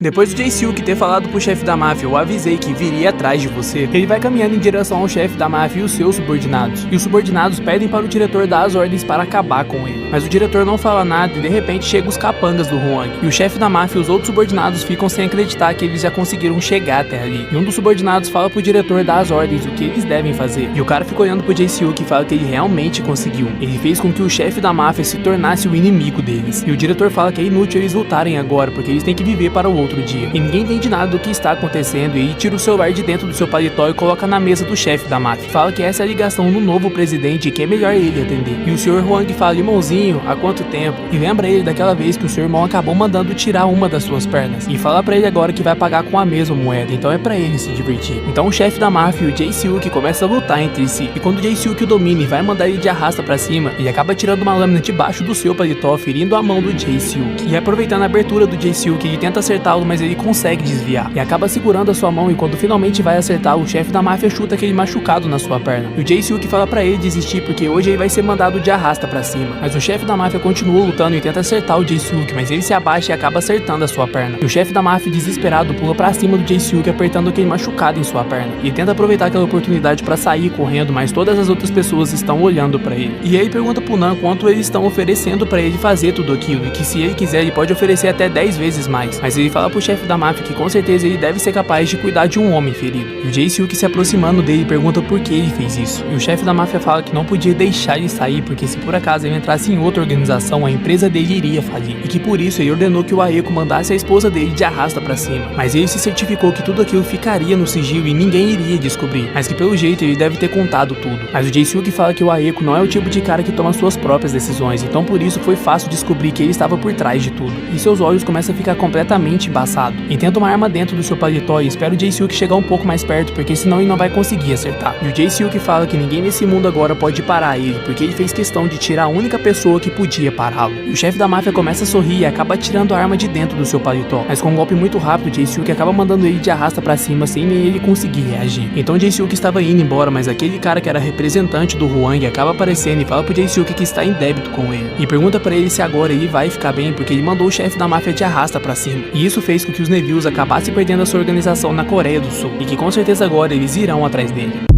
Depois do Jae-Seok ter falado pro chefe da máfia, eu avisei que viria atrás de você, ele vai caminhando em direção ao chefe da máfia e os seus subordinados. E os subordinados pedem para o diretor dar as ordens para acabar com ele. Mas o diretor não fala nada e de repente chegam os capangas do Hwang. E o chefe da máfia e os outros subordinados ficam sem acreditar que eles já conseguiram chegar até ali. E um dos subordinados fala pro diretor dar as ordens do que eles devem fazer. E o cara fica olhando pro Jae-Seok e fala que ele realmente conseguiu. Ele fez com que o chefe da máfia se tornasse o inimigo deles. E o diretor fala que é inútil eles lutarem agora, porque eles têm que viver para o outro dia. E ninguém entende nada do que está acontecendo, e ele tira o celular de dentro do seu paletó e coloca na mesa do chefe da máfia. Fala que essa é a ligação do novo presidente e que é melhor ele atender. E o Sr. Hwang fala: irmãozinho, há quanto tempo? E lembra ele daquela vez que o seu irmão acabou mandando tirar uma das suas pernas. E fala pra ele agora que vai pagar com a mesma moeda, então é pra ele se divertir. Então o chefe da máfia e o Jae-Seok começam a lutar entre si. E quando o Jae-Seok o domina e vai mandar ele de arrasta pra cima, ele acaba tirando uma lâmina debaixo do seu paletó, ferindo a mão do Jae-Seok. E aproveitando a abertura do Jae-Seok, ele tenta acertá-lo, mas ele consegue desviar. E acaba segurando a sua mão, e quando finalmente vai acertá-lo, o chefe da máfia chuta aquele machucado na sua perna. E o Jae-Seok fala pra ele desistir, porque hoje ele vai ser mandado de arrasta pra cima. Mas o chefe da máfia continua lutando e tenta acertar o Jae-Seok, mas ele se abaixa e acaba acertando a sua perna. E o chefe da máfia, desesperado, pula pra cima do Jae-Seok, apertando aquele machucado em sua perna. E tenta aproveitar aquela oportunidade pra sair correndo, mas todas as outras pessoas estão olhando pra ele. E aí pergunta pro Nan quanto eles estão oferecendo pra ele fazer tudo aquilo, e que se ele quiser ele pode oferecer até 10 vezes mais. Mas ele fala pro chefe da máfia que com certeza ele deve ser capaz de cuidar de um homem ferido. E o Jae-Seok se aproximando dele pergunta por que ele fez isso. E o chefe da máfia fala que não podia deixar ele sair, porque se por acaso ele entrasse em outra organização, a empresa dele iria falir. E que por isso ele ordenou que o Aeko mandasse a esposa dele de arrasta pra cima. Mas ele se certificou que tudo aquilo ficaria no sigilo e ninguém iria descobrir. Mas que pelo jeito ele deve ter contado tudo. Mas o Jae-Seok fala que o Aeko não é o tipo de cara que toma suas próprias decisões, então por isso foi fácil descobrir que ele estava por trás de tudo. E seus olhos começam a ficar completamente embaçados. E tenta uma arma dentro do seu paletó e espera o Jae-Seok chegar um pouco mais perto, porque senão ele não vai conseguir acertar. E o Jae-Seok fala que ninguém nesse mundo agora pode parar ele, porque ele fez questão de tirar a única pessoa que podia pará-lo. E o chefe da máfia começa a sorrir e acaba tirando a arma de dentro do seu paletó. Mas com um golpe muito rápido, o Jae-Seok acaba mandando ele de arrasta pra cima sem nem ele conseguir reagir. Então o Jae-Seok estava indo embora, mas aquele cara que era representante do Hwang acaba aparecendo e fala pro Jae-Seok que está em débito com ele. E pergunta pra ele se agora ele vai ficar bem, porque ele mandou o chefe da máfia de arrasta pra cima. E isso fez com que os Nevilles acabassem perdendo a sua organização na Coreia do Sul. E que com certeza agora eles irão atrás dele.